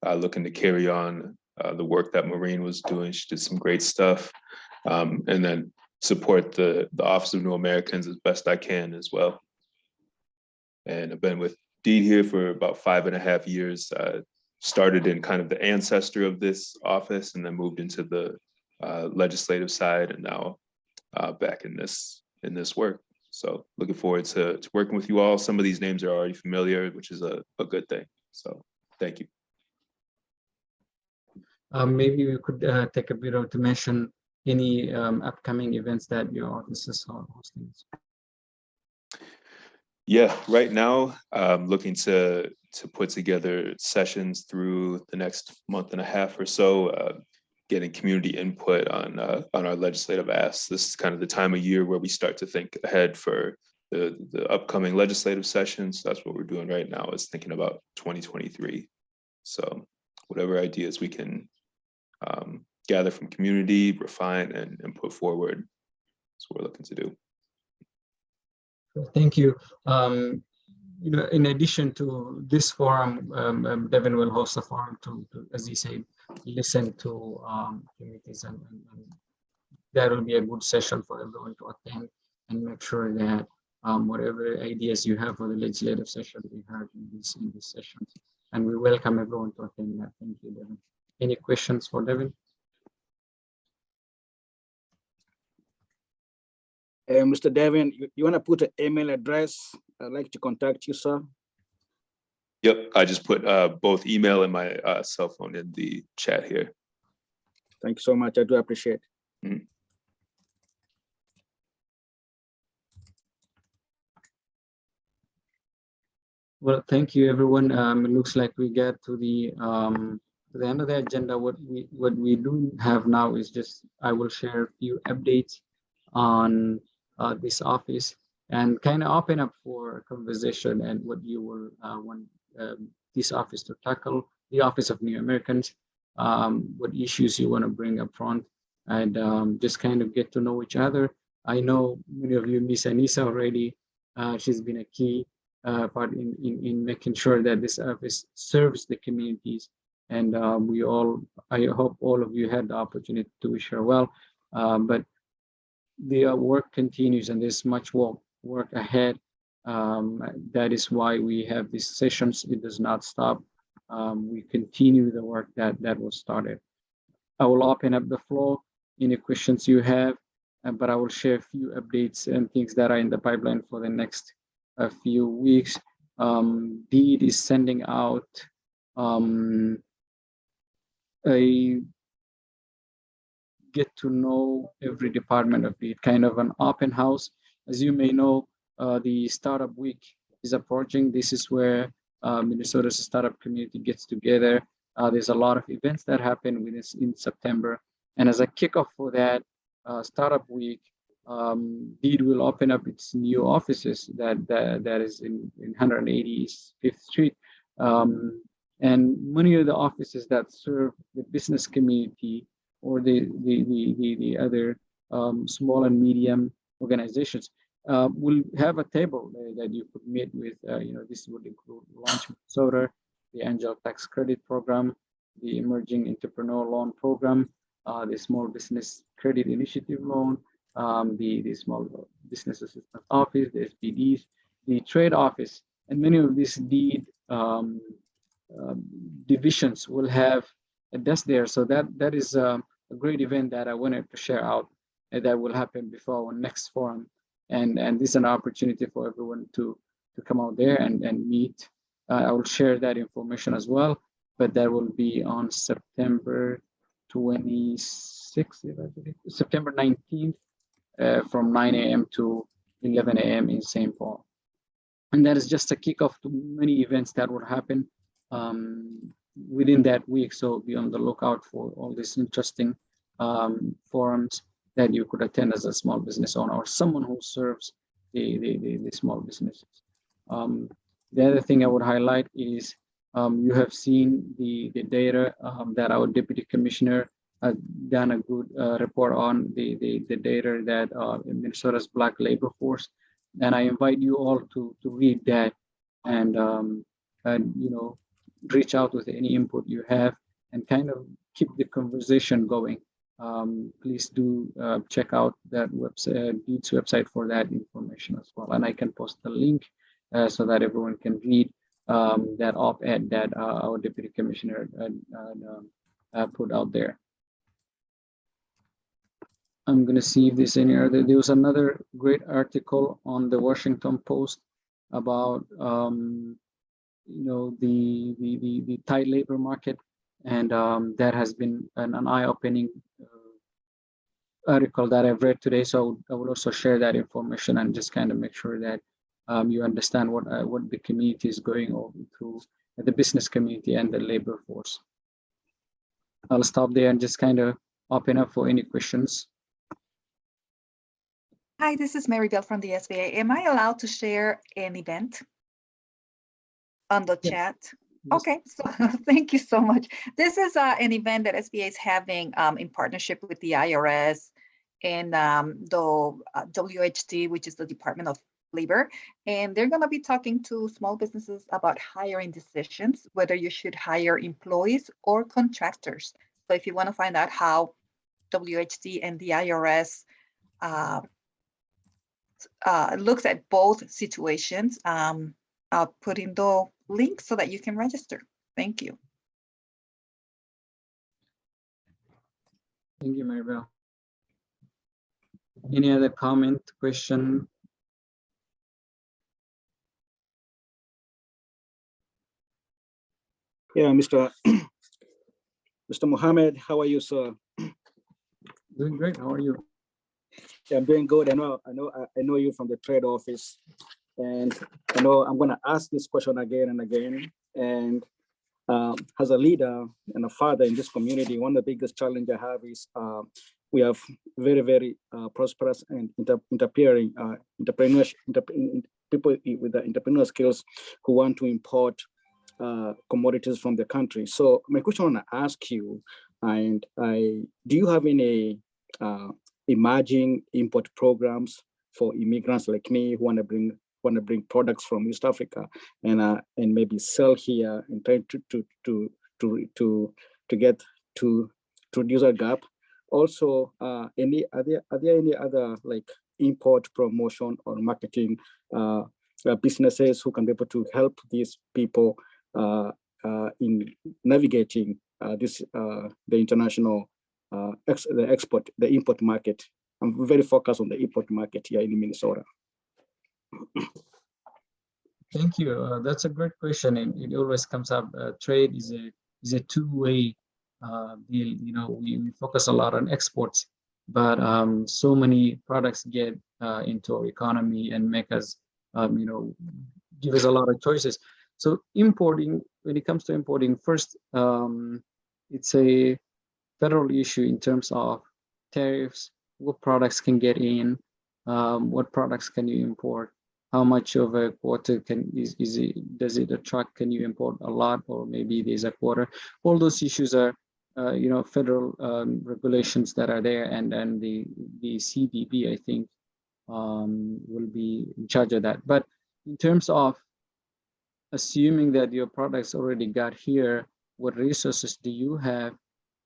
Speaker 10: looking to carry on the work that Maureen was doing. She did some great stuff, and then support the Office of New Americans as best I can as well. And I've been with Deed here for about 5.5 years. Started in kind of the ancestor of this office, and then moved into the legislative side, and now back in this work. So looking forward to working with you all. Some of these names are already familiar, which is a good thing. So thank you.
Speaker 1: Maybe we could take a bit of to mention any upcoming events that your offices are hosting?
Speaker 10: Yeah, right now, I'm looking to put together sessions through the next month and a half or so, getting community input on our legislative asks. This is kind of the time of year where we start to think ahead for the upcoming legislative sessions. That's what we're doing right now, is thinking about 2023. So whatever ideas we can gather from community, refine, and put forward, that's what we're looking to do.
Speaker 1: Thank you. You know, in addition to this forum, Devin will host a forum to as he said, listen to communities, and that will be a good session for everyone to attend and make sure that whatever ideas you have for the legislative session we heard in these sessions, and we welcome everyone to attend that. Thank you, Devin. Any questions for Devin?
Speaker 8: Mr. Devin, you want to put an email address? I'd like to contact you, sir.
Speaker 10: Yep, I just put both email and my cell phone in the chat here.
Speaker 8: Thank you so much. I do appreciate it.
Speaker 10: Mhm.
Speaker 1: Well, thank you, everyone. It looks like we get to the end of the agenda. What we do have now is just I will share a few updates on this office and kind of open up for conversation and what you will want this office to tackle, the Office of New Americans, what issues you want to bring up front, and just kind of get to know each other. I know many of you miss Anissa already. She's been a key part in making sure that this office serves the communities. And I hope all of you had the opportunity to wish her well. But the work continues and there's much work ahead. That is why we have these sessions. It does not stop. We continue the work that was started. I will open up the floor. Any questions you have, but I will share a few updates and things that are in the pipeline for the next few weeks. DEED is sending out a get to know every department of DEED, kind of an open house. As you may know, the Startup Week is approaching. This is where Minnesota's startup community gets together. There's a lot of events that happen in September. And as a kickoff for that Startup Week, DEED will open up its new offices that is in 185th Street. And many of the offices that serve the business community or the other small and medium organizations will have a table that you could meet with. This would include Launch Minnesota, the Angel Tax Credit Program, the Emerging Entrepreneur Loan Program, the Small Business Credit Initiative Loan, the Small Business Assistance Office, the SBDs, the Trade Office, and many of these DEED divisions will have a desk there. So that is a great event that I wanted to share out, and that will happen before our next forum. And this is an opportunity for everyone to come out there and meet. I will share that information as well, but that will be on September 26th, September 19th, from 9 a.m. to 11 a.m. in St. Paul. And that is just a kickoff to many events that will happen within that week. So be on the lookout for all these interesting forums that you could attend as a small business owner or someone who serves the small businesses. The other thing I would highlight is you have seen the data that our deputy commissioner done a good report on the data that Minnesota's Black labor force, and I invite you all to read that and reach out with any input you have and kind of keep the conversation going. Please do check out that website, DEED's website, for that information as well. And I can post the link so that everyone can read that op-ed that our deputy commissioner put out there. I'm going to see if there's any other. There was another great article on the Washington Post about the tight labor market, and that has been an eye-opening article that I've read today. So I would also share that information and just kind of make sure that you understand what the community is going through, the business community and the labor force. I'll stop there and just kind of open up for any questions.
Speaker 7: Hi, this is Mary Bell from the SBA. Am I allowed to share an event on the chat?
Speaker 1: Yes.
Speaker 7: Okay, so thank you so much. This is an event that SBA is having in partnership with the IRS and the WHD, which is the Department of Labor. And they're going to be talking to small businesses about hiring decisions, whether you should hire employees or contractors. So if you want to find out how WHD and the IRS looks at both situations, I'll put in the link so that you can register. Thank you.
Speaker 1: Thank you, Maribel. Any other comment, question?
Speaker 8: Yeah, Mr. Mohammed, how are you, sir?
Speaker 1: Doing great. How are you?
Speaker 8: Yeah, I'm doing good. I know you from the trade office, and I know I'm going to ask this question again and again. And as a leader and a father in this community, one of the biggest challenges I have is we have very, very prosperous and interappearing people with the entrepreneurial skills who want to import commodities from the country. So my question I want to ask you, and do you have any emerging import programs for immigrants like me who want to bring products from East Africa and maybe sell here and try to get to reduce a gap? Also, are there any other like import promotion or marketing businesses who can be able to help these people in navigating the international the import market? I'm very focused on the import market here in Minnesota.
Speaker 1: Thank you. That's a great question, and it always comes up. Trade is a two-way deal. You know, we focus a lot on exports, but so many products get into our economy and make us, you know, give us a lot of choices. So importing, when it comes to importing, first, it's a federal issue in terms of tariffs, what products can get in, what products can you import, how much of a quota does it attract, can you import a lot or maybe there's a quota. All those issues are you know, federal regulations that are there, and then the CBP, I think, will be in charge of that. But in terms of assuming that your products already got here, what resources do you have?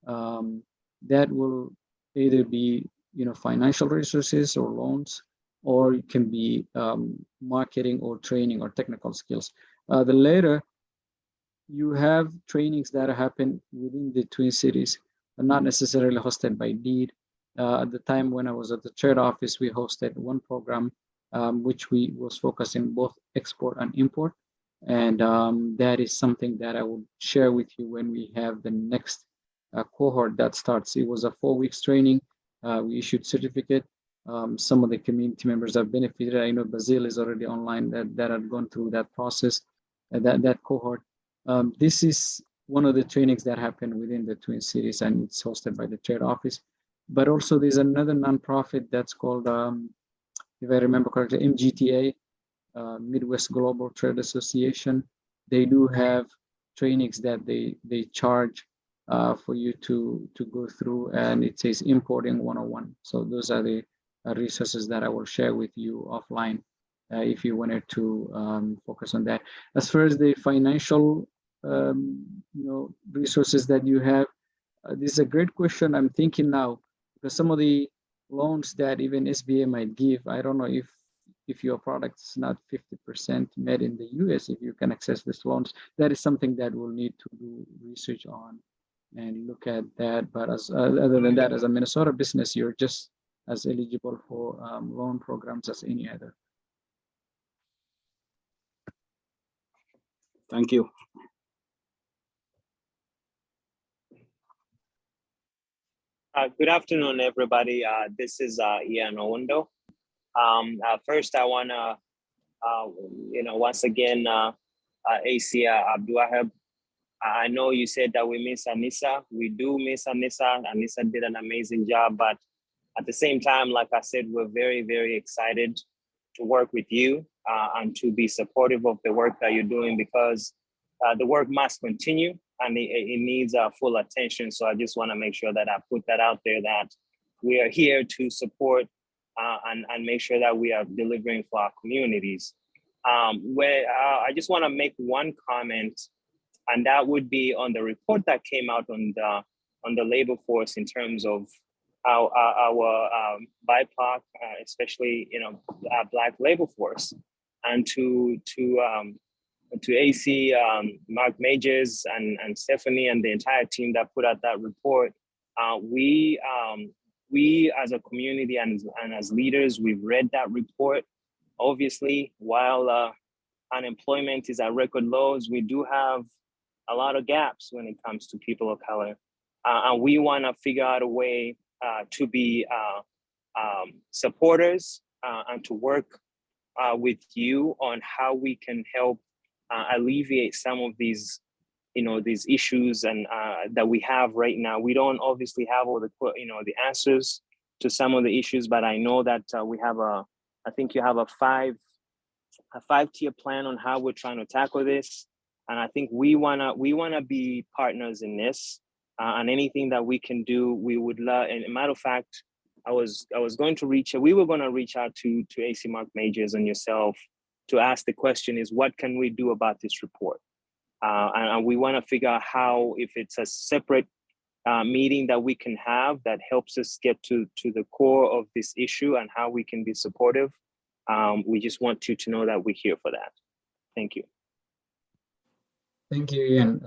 Speaker 1: That will either be, you know, financial resources or loans, or it can be marketing or training or technical skills. The latter, you have trainings that happen within the Twin Cities, not necessarily hosted by DEED. At the time when I was at the trade office, we hosted one program which we was focusing both export and import. And that is something that I will share with you when we have the next cohort that starts. It was a 4 weeks training. We issued certificate. Some of the community members have benefited. I know Basil is already online that had gone through that process, that cohort. This is one of the trainings that happen within the Twin Cities, and it's hosted by the trade office. But also there's another nonprofit that's called, if I remember correctly, MGTA, Midwest Global Trade Association. They do have trainings that they charge for you to go through, and it says importing 101. So those are the resources that I will share with you offline if you wanted to focus on that. As far as the financial resources that you have, this is a great question. I'm thinking now, because some of the loans that even SBA might give, I don't know if your product is not 50% made in the US, if you can access these loans. That is something that we'll need to do research on and look at that. But as other than that, as a Minnesota business, you're just as eligible for loan programs as any other.
Speaker 8: Thank you.
Speaker 11: Good afternoon, everybody. This is Ian Owendo. First, I want to, once again, AC Abduahab. I know you said that we miss Anissa. We do miss Anissa. Anissa did an amazing job, but at the same time, like I said, we're very, very excited to work with you and to be supportive of the work that you're doing, because the work must continue and it needs full attention. So I just want to make sure that I put that out there, that we are here to support and make sure that we are delivering for our communities. I just want to make one comment, and that would be on the report that came out on the labor force in terms of our BIPOC, especially Black labor force, and to AC Mark Majors and Stephanie and the entire team that put out that report. We as a community and as leaders, we've read that report. Obviously, while unemployment is at record lows, we do have a lot of gaps when it comes to people of color. And we want to figure out a way to be supporters and to work with you on how we can help alleviate some of these, these issues and that we have right now. We don't obviously have all the, the answers to some of the issues, but I know that we have I think you have a five-tier plan on how we're trying to tackle this. And I think we wanna be partners in this, and anything that we can do, we would love. And a matter of fact, we were going to reach out to AC Mark Majors and yourself to ask the question is, what can we do about this report? And we want to figure out how, if it's a separate meeting that we can have that helps us get to the core of this issue and how we can be supportive. We just want you to know that we're here for that. Thank you.
Speaker 1: Thank you, Ian.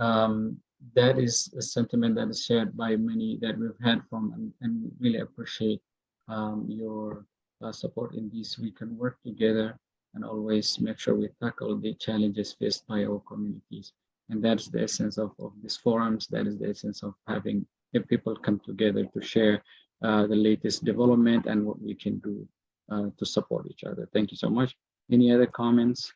Speaker 1: That is a sentiment that is shared by many that we've had from, and really appreciate your support in this. We can work together and always make sure we tackle the challenges faced by our communities. And that's the essence of these forums. That is the essence of having people come together to share the latest development and what we can do to support each other. Thank you so much. Any other comments?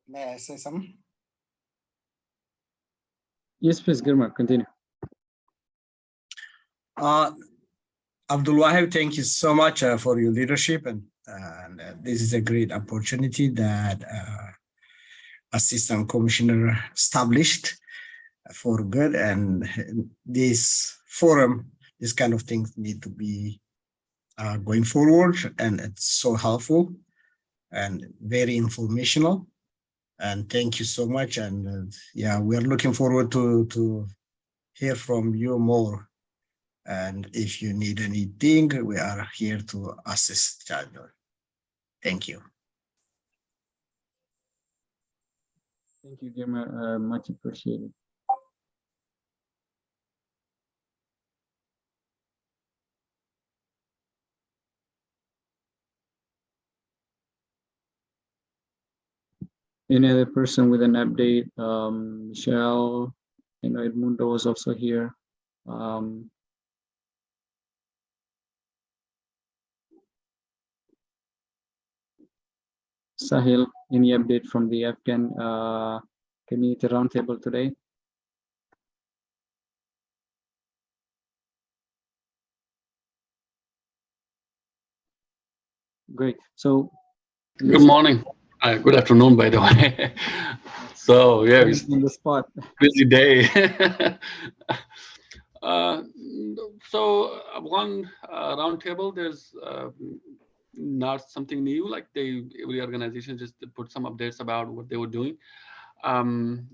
Speaker 12: May I say something?
Speaker 1: Yes, please, Girma, continue.
Speaker 12: Abdul Wahab, thank you so much for your leadership, and this is a great opportunity that Assistant Commissioner established for good, and this forum, this kind of things need to be going forward, and it's so helpful and very informational. And thank you so much. And yeah, we are looking forward to hear from you more. And if you need anything, we are here to assist each other. Thank you.
Speaker 1: Thank you, Girma. Much appreciated. Any other person with an update? Michelle, Edmundo was also here. Sahil, any update from the Afghan community roundtable today? Great. So,
Speaker 4: good morning. Good afternoon, by the way. So yeah, it's
Speaker 1: on the spot.
Speaker 4: Busy day. So one roundtable, there's not something new. Like every organization just put some updates about what they were doing, and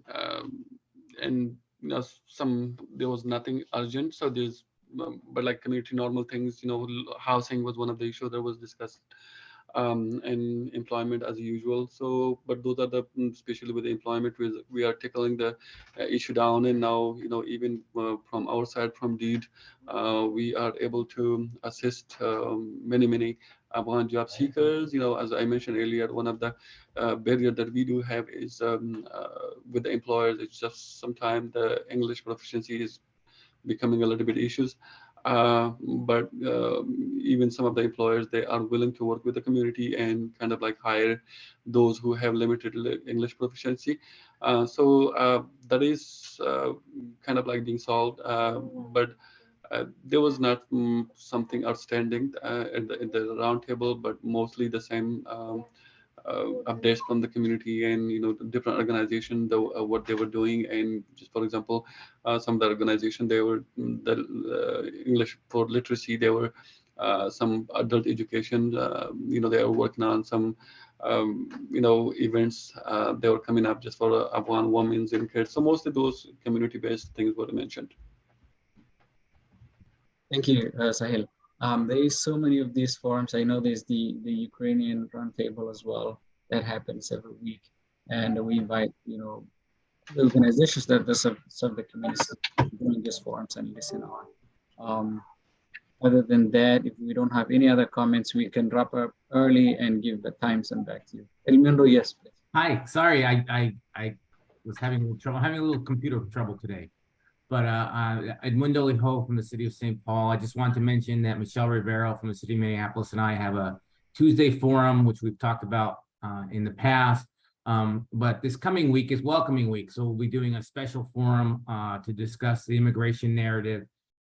Speaker 4: there was nothing urgent. So there's, but like community normal things, housing was one of the issues that was discussed. and employment as usual. So, but those are the, especially with the employment, we are tackling the issue down. And now, even from our side, from DEED, we are able to assist many Afghan job seekers. As I mentioned earlier, one of the barrier that we do have is with the employers. It's just sometimes the English proficiency is becoming a little bit issues. But even some of the employers, they are willing to work with the community and kind of like hire those who have limited English proficiency. So that is kind of like being solved. But there was not something outstanding in the roundtable, but mostly the same updates from the community and the different organizations, what they were doing. And just for example, some of the organization, they were the English for literacy, they were some adult education, they were working on some events, they were coming up just for Afghan women and kids. So mostly those community-based things were mentioned.
Speaker 1: Thank you, Sahil. There is so many of these forums. I know there's the Ukrainian roundtable as well that happens every week, and we invite the organizations that serve the community during these forums and listen on. Other than that, if we don't have any other comments, we can wrap up early and give the times and back to you. Elmundo, yes, please.
Speaker 13: Hi, sorry, I was having a little trouble, having a little computer trouble today. But Edmundo Lijo from the city of St. Paul. I just want to mention that Michelle Rivero from the city of Minneapolis and I have a Tuesday forum, which we've talked about in the past. But this coming week is Welcoming Week. So we'll be doing a special forum to discuss the immigration narrative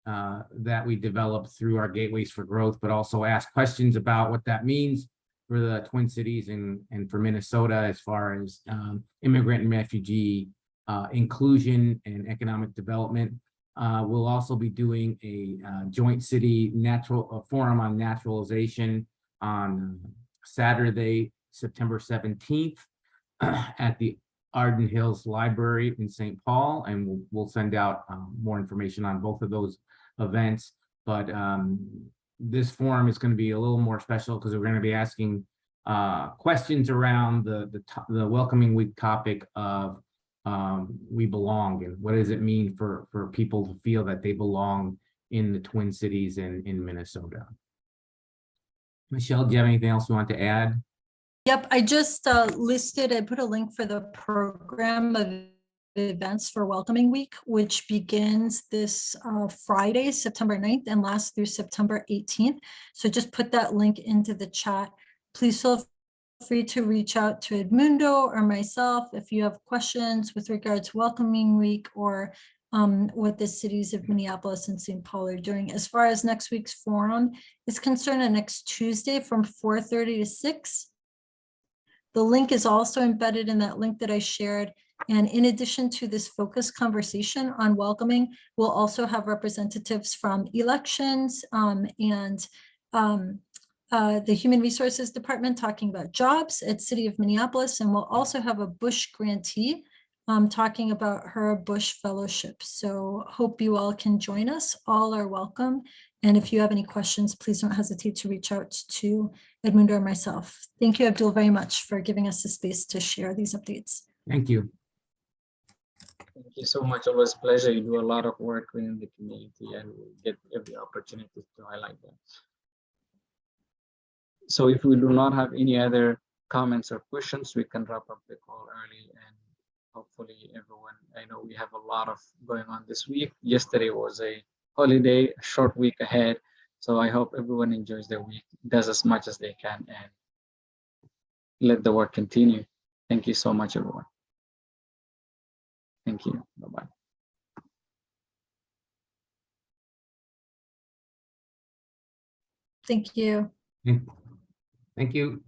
Speaker 13: that we developed through our Gateways for Growth, but also ask questions about what that means for the Twin Cities and for Minnesota as far as immigrant and refugee inclusion and economic development. We'll also be doing a joint city forum on naturalization on Saturday, September 17th at the Arden Hills Library in St. Paul, and we'll send out more information on both of those events. But this forum is going to be a little more special because we're going to be asking questions around the Welcoming Week topic of we belong, and what does it mean for people to feel that they belong in the Twin Cities and in Minnesota. Michelle, do you have anything else you want to add?
Speaker 9: Yep, I just I put a link for the program of events for Welcoming Week, which begins this Friday, September 9th and lasts through September 18th. So just put that link into the chat. Please feel free to reach out to Edmundo or myself if you have questions with regards to Welcoming Week or what the cities of Minneapolis and St. Paul are doing. As far as next week's forum is concerned, next Tuesday from 4:30 to 6. The link is also embedded in that link that I shared. And in addition to this focused conversation on welcoming, we'll also have representatives from elections and the Human Resources Department talking about jobs at City of Minneapolis. And we'll also have a Bush grantee talking about her Bush Fellowship. So hope you all can join us. All are welcome. And if you have any questions, please don't hesitate to reach out to Edmundo or myself. Thank you, Abdul, very much for giving us the space to share these updates.
Speaker 13: Thank you.
Speaker 1: Thank you so much. Always a pleasure. You do a lot of work within the community and we get every opportunity to highlight that. So if we do not have any other comments or questions, we can wrap up the call early, and hopefully everyone, I know we have a lot of going on this week. Yesterday was a holiday, a short week ahead. So I hope everyone enjoys their week, does as much as they can, and let the work continue. Thank you so much, everyone. Thank you. Bye-bye.
Speaker 9: Thank you.
Speaker 13: Thank you.